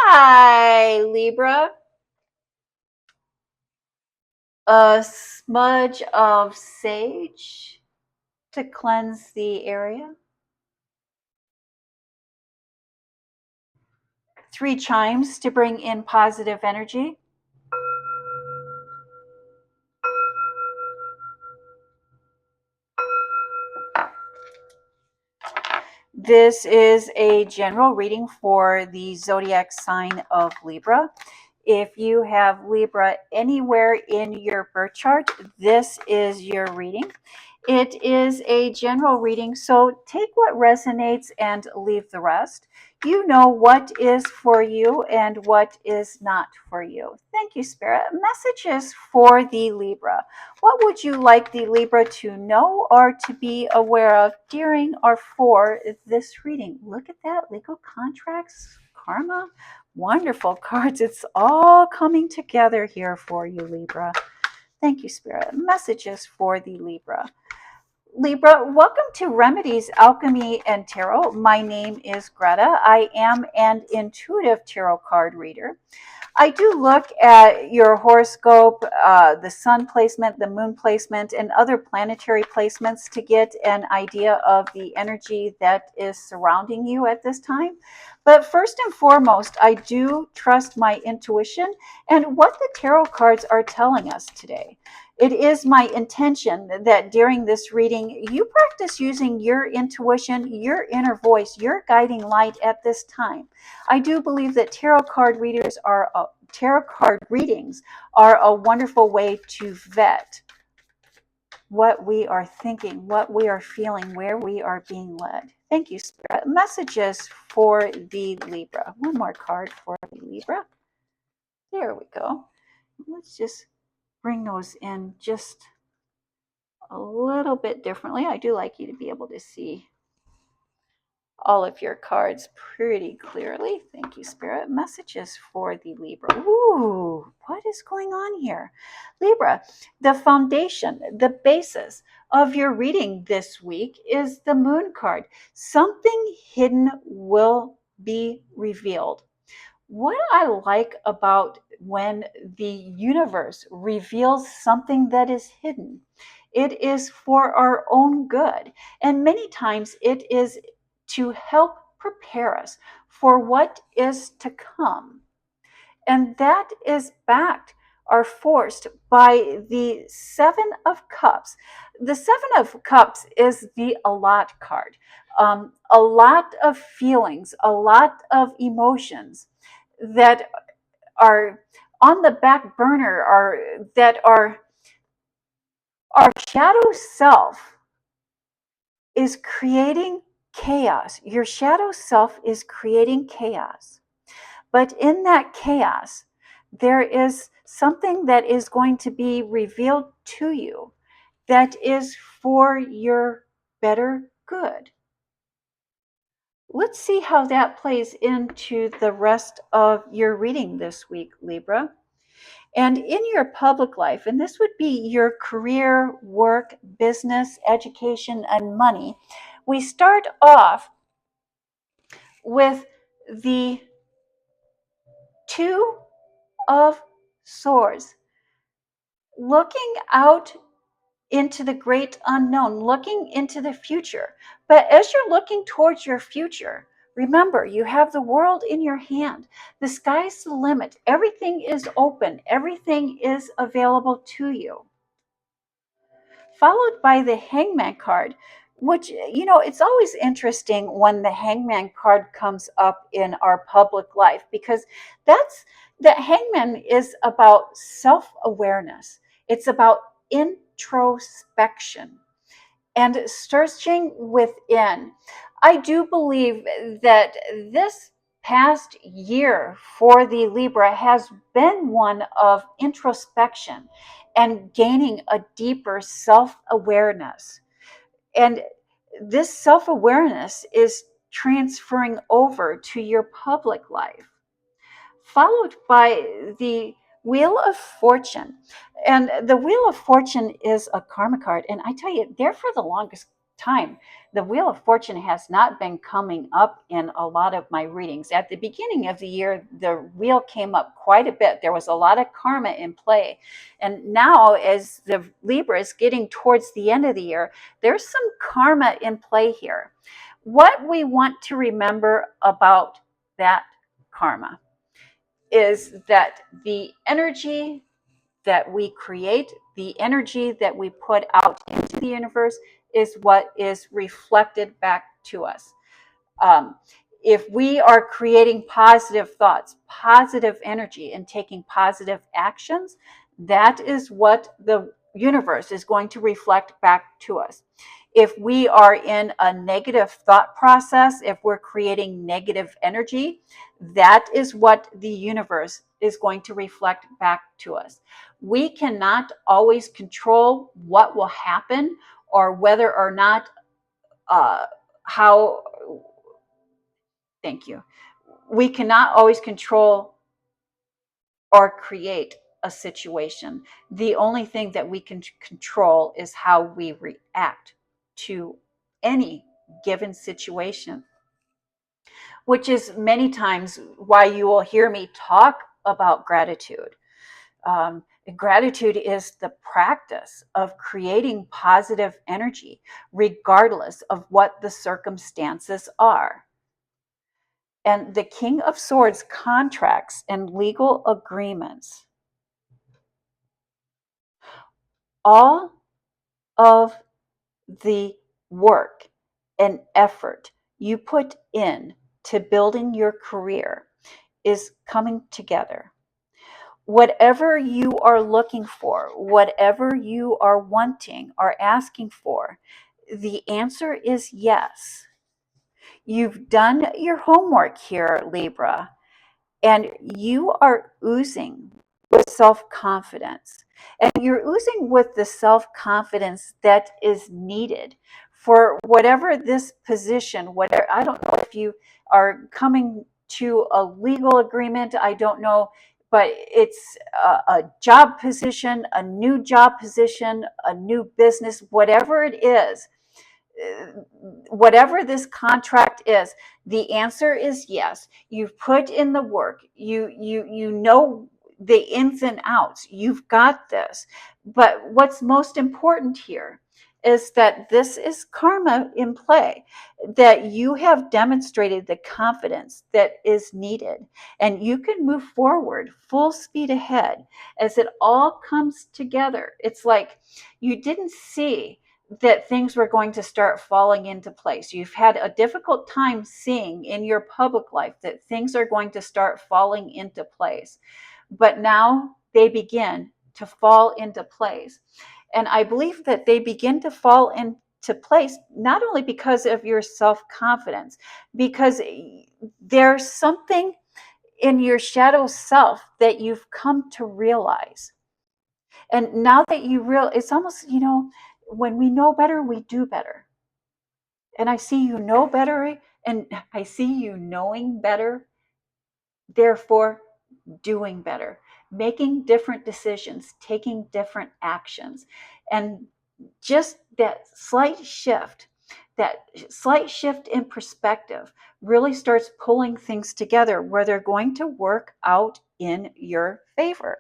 Hi, Libra. A smudge of sage to cleanse the area. 3 chimes to bring in positive energy. This is a general reading for the zodiac sign of Libra. If you have Libra anywhere in your birth chart, this is your reading. It is a general reading, so take what resonates and leave the rest. You know what is for you and what is not for you. Thank you, Spirit. Messages for the Libra. What would you like the Libra to know or to be aware of during or for this reading? Look at that, legal contracts, karma. Wonderful cards. It's all coming together here for you, Libra. Thank you, Spirit. Messages for the Libra. Libra, welcome to Remedies, Alchemy, and Tarot. My name is Greta. I am an intuitive tarot card reader. I do look at your horoscope, the sun placement, the moon placement, and other planetary placements to get an idea of the energy that is surrounding you at this time. But first and foremost, I do trust my intuition and what the tarot cards are telling us today. It is my intention that during this reading, you practice using your intuition, your inner voice, your guiding light at this time. I do believe that tarot card readings are a wonderful way to vet what we are thinking, what we are feeling, where we are being led. Thank you, Spirit. Messages for the Libra. One more card for the Libra. There we go. Let's just bring those in just a little bit differently. I do like you to be able to see all of your cards pretty clearly. Thank you, Spirit. Messages for the Libra. Ooh, what is going on here? Libra, the foundation, the basis of your reading this week is the Moon card. Something hidden will be revealed. What I like about when the universe reveals something that is hidden, it is for our own good. And many times it is to help prepare us for what is to come. And that is backed or forced by the Seven of Cups. The Seven of Cups is the a lot card. A lot of feelings, a lot of emotions that are on the back burner, or that are our shadow self is creating chaos. Your shadow self is creating chaos. But in that chaos, there is something that is going to be revealed to you that is for your better good. Let's see how that plays into the rest of your reading this week, Libra. And in your public life, and this would be your career, work, business, education, and money, we start off with the Two of Swords, looking out into the great unknown, looking into the future. But as you're looking towards your future, remember, you have the world in your hand. The sky's the limit. Everything is open. Everything is available to you. Followed by the Hangman card, which, it's always interesting when the Hangman card comes up in our public life, because the Hangman is about self-awareness. It's about introspection and searching within. I do believe that this past year for the Libra has been one of introspection and gaining a deeper self awareness. And this self awareness is transferring over to your public life, followed by the Wheel of Fortune. And the Wheel of Fortune is a karma card. And I tell you, there for the longest time. The Wheel of Fortune has not been coming up in a lot of my readings. At the beginning of the year, the wheel came up quite a bit. There was a lot of karma in play. And now, as the Libra is getting towards the end of the year, there's some karma in play here. What we want to remember about that karma is that the energy that we create, the energy that we put out into the universe, is what is reflected back to us. Um, if we are creating positive thoughts, positive energy, and taking positive actions, that is what the universe is going to reflect back to us. If we are in a negative thought process, if we're creating negative energy, that is what the universe is going to reflect back to us. We cannot always control what will happen or whether or not how thank you. We cannot always control or create a situation. The only thing that we can control is how we react to any given situation, which is many times why you will hear me talk about gratitude. Um, Gratitude is the practice of creating positive energy, regardless of what the circumstances are. And the King of Swords contracts and legal agreements, all of the work and effort you put in to building your career is coming together. Whatever you are looking for, whatever you are wanting or asking for, the answer is yes. You've done your homework here, Libra, and you are oozing with self-confidence. And you're oozing with the self-confidence that is needed for whatever this position, whatever, I don't know if you are coming to a legal agreement, I don't know, but it's a job position, a new job position, a new business, whatever it is, whatever this contract is, the answer is yes. You've put in the work. You know the ins and outs. You've got this. But what's most important here is that this is karma in play, that you have demonstrated the confidence that is needed, and you can move forward full speed ahead as it all comes together. It's like you didn't see that things were going to start falling into place. You've had a difficult time seeing in your public life that things are going to start falling into place. But now they begin to fall into place. And I believe that they begin to fall into place not only because of your self-confidence, because there's something in your shadow self that you've come to realize. And now that you realize, it's almost, when we know better, we do better. And I see you know better, and I see you knowing better, therefore doing better, making different decisions, taking different actions. And just that slight shift in perspective really starts pulling things together where they're going to work out in your favor.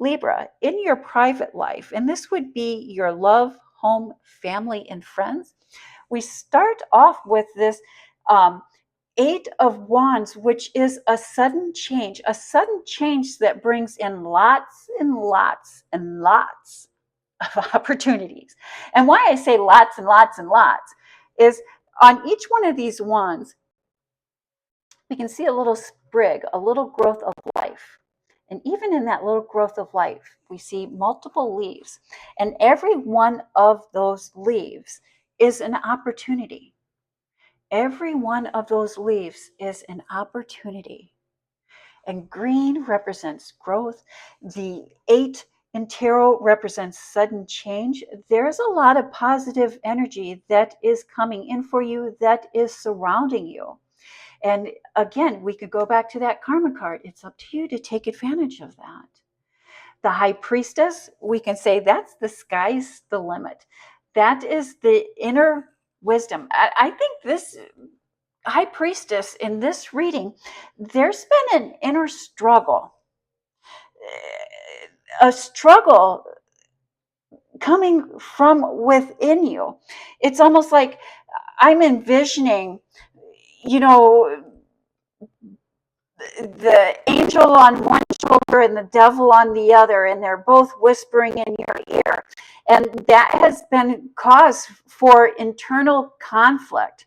Libra, in your private life, and this would be your love, home, family, and friends, we start off with this Eight of Wands, which is a sudden change that brings in lots and lots and lots of opportunities. And why I say lots and lots and lots is on each one of these wands, we can see a little sprig, a little growth of life. And even in that little growth of life, we see multiple leaves. And every one of those leaves is an opportunity. Every one of those leaves is an opportunity. And green represents growth. The 8 in tarot represents sudden change. There's a lot of positive energy that is coming in for you, that is surrounding you. And again, we could go back to that karma card. It's up to you to take advantage of that. The High Priestess, we can say that's the sky's the limit. That is the inner wisdom. I think this high priestess in this reading, there's been an inner struggle, a struggle coming from within you. It's almost like I'm envisioning, you know, the angel on one shoulder and the devil on the other, and they're both whispering in your ear. And that has been cause for internal conflict.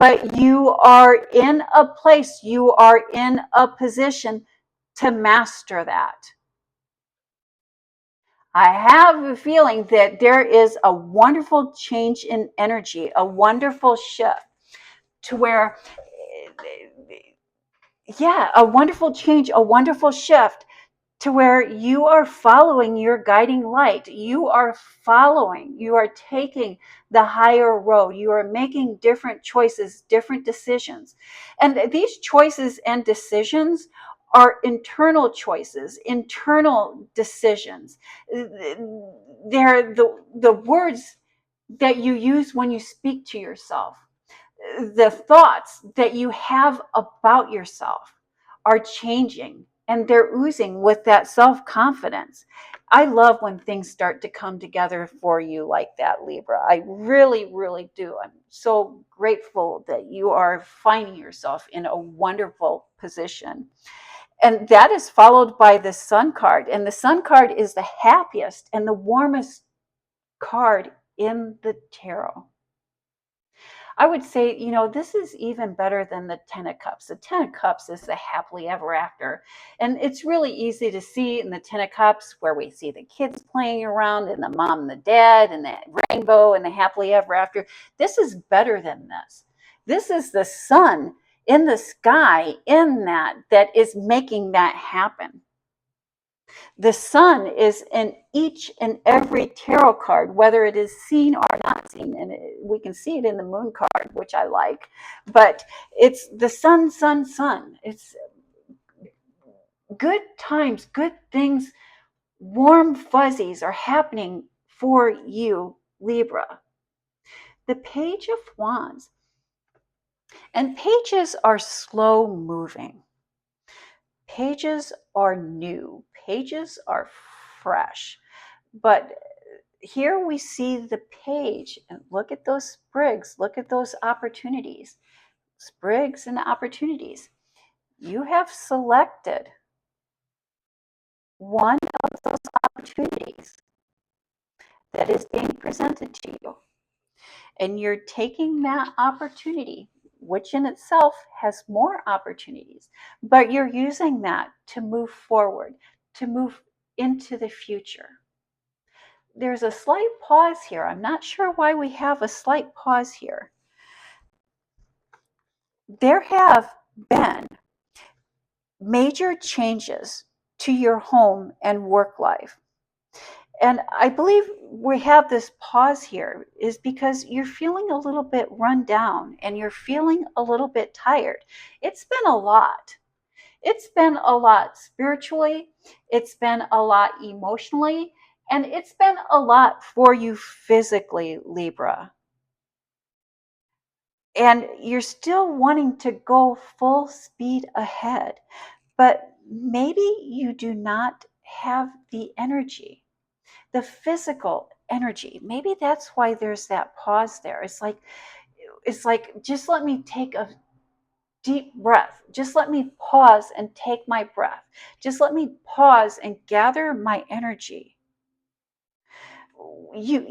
But you are in a place, you are in a position to master that. I have a feeling that there is a wonderful change in energy, a wonderful shift to where, yeah, a wonderful change, a wonderful shift to where you are following your guiding light. You are following, you are taking the higher road. You are making different choices, different decisions. And these choices and decisions are internal choices, internal decisions. They're the words that you use when you speak to yourself. The thoughts that you have about yourself are changing, and they're oozing with that self-confidence. I love when things start to come together for you like that, Libra. I really, really do. I'm so grateful that you are finding yourself in a wonderful position. And that is followed by the Sun card. And the Sun card is the happiest and the warmest card in the tarot. I would say, this is even better than the Ten of Cups. The Ten of Cups is the happily ever after. And it's really easy to see in the Ten of Cups where we see the kids playing around and the mom and the dad and the rainbow and the happily ever after. This is better than this. This is the sun in the sky in that is making that happen. The sun is in each and every tarot card, whether it is seen or not seen. And we can see it in the moon card, which I like. But it's the sun, sun, sun. It's good times, good things, warm fuzzies are happening for you, Libra. The Page of Wands. And pages are slow moving. Pages are new. Pages are fresh. But here we see the page, and look at those sprigs, look at those opportunities, sprigs and opportunities. You have selected one of those opportunities that is being presented to you, and you're taking that opportunity, which in itself has more opportunities, but you're using that to move forward, to move into the future. There's a slight pause here. I'm not sure why we have a slight pause here. There have been major changes to your home and work life. And I believe we have this pause here is because you're feeling a little bit run down and you're feeling a little bit tired. It's been a lot. It's been a lot spiritually, it's been a lot emotionally, and it's been a lot for you physically, Libra. And you're still wanting to go full speed ahead, but maybe you do not have the energy, the physical energy. Maybe that's why there's that pause there. It's like just let me take a deep breath. Just let me pause and take my breath. Just let me pause and gather my energy. Do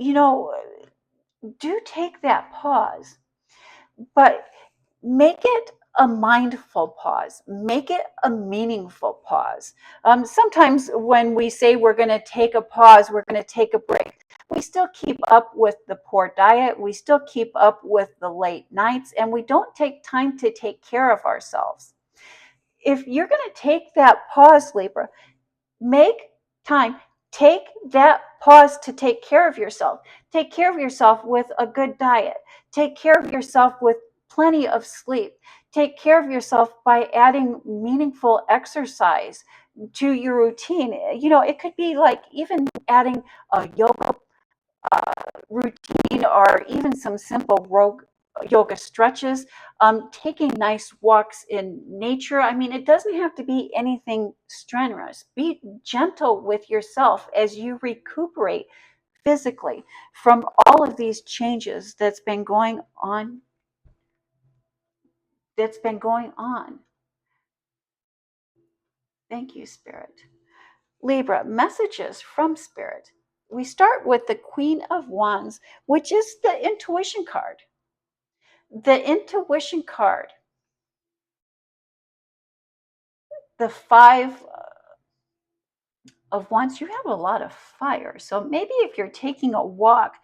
take that pause, but make it a mindful pause. Make it a meaningful pause. Sometimes when we say we're going to take a pause, we're going to take a break, we still keep up with the poor diet. We still keep up with the late nights, and we don't take time to take care of ourselves. If you're going to take that pause, Libra, make time. Take that pause to take care of yourself. Take care of yourself with a good diet. Take care of yourself with plenty of sleep. Take care of yourself by adding meaningful exercise to your routine. It could be like even adding a yoga routine or even some simple yoga stretches, taking nice walks in nature. I mean, it doesn't have to be anything strenuous. Be gentle with yourself as you recuperate physically from all of these changes that's been going on. Thank you, Spirit. Libra, messages from Spirit. We start with the Queen of Wands, which is the intuition card. The intuition card, the Five of Wands, you have a lot of fire. So maybe if you're taking a walk,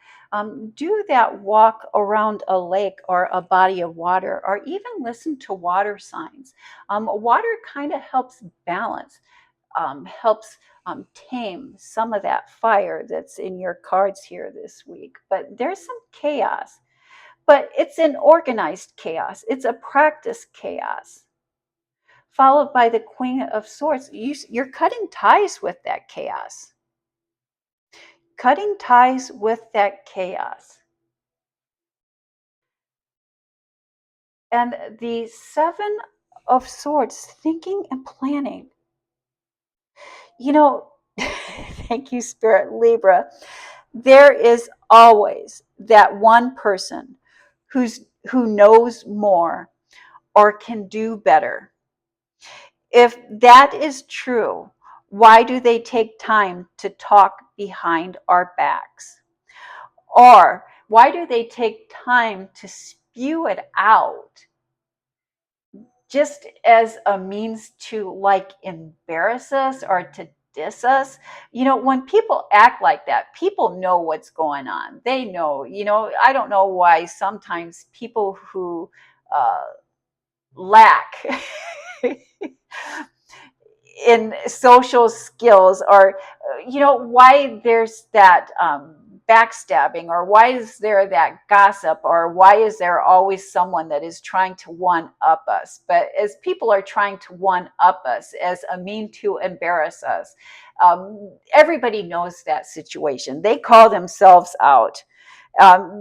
do that walk around a lake or a body of water, or even listen to water signs. Water kind of helps balance, helps tame some of that fire that's in your cards here this week. But there's some chaos, but it's an organized chaos. It's a practice chaos. Followed by the Queen of Swords. You're cutting ties with that chaos. Cutting ties with that chaos. And the Seven of Swords, thinking and planning. You know, thank you, Spirit, Libra. There is always that one person who knows more or can do better. If that is true, why do they take time to talk behind our backs? Or why do they take time to spew it out just as a means to like embarrass us or to diss us? You know, when people act like that, people know what's going on. They know, I don't know why sometimes people who lack in social skills, or why there's that backstabbing, or why is there that gossip, or why is there always someone that is trying to one up us? But as people are trying to one up us as a mean to embarrass us, everybody knows that situation. They call themselves out,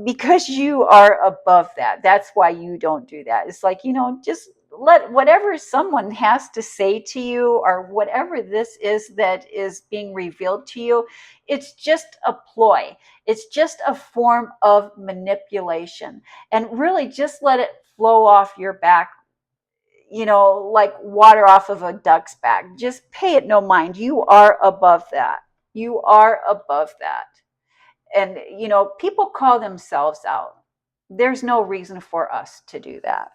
because you are above that. That's why you don't do that. It's like, just let whatever someone has to say to you, or whatever this is that is being revealed to you, it's just a ploy. It's just a form of manipulation. And really just let it flow off your back, like water off of a duck's back. Just pay it no mind. You are above that. You are above that. And, people call themselves out. There's no reason for us to do that.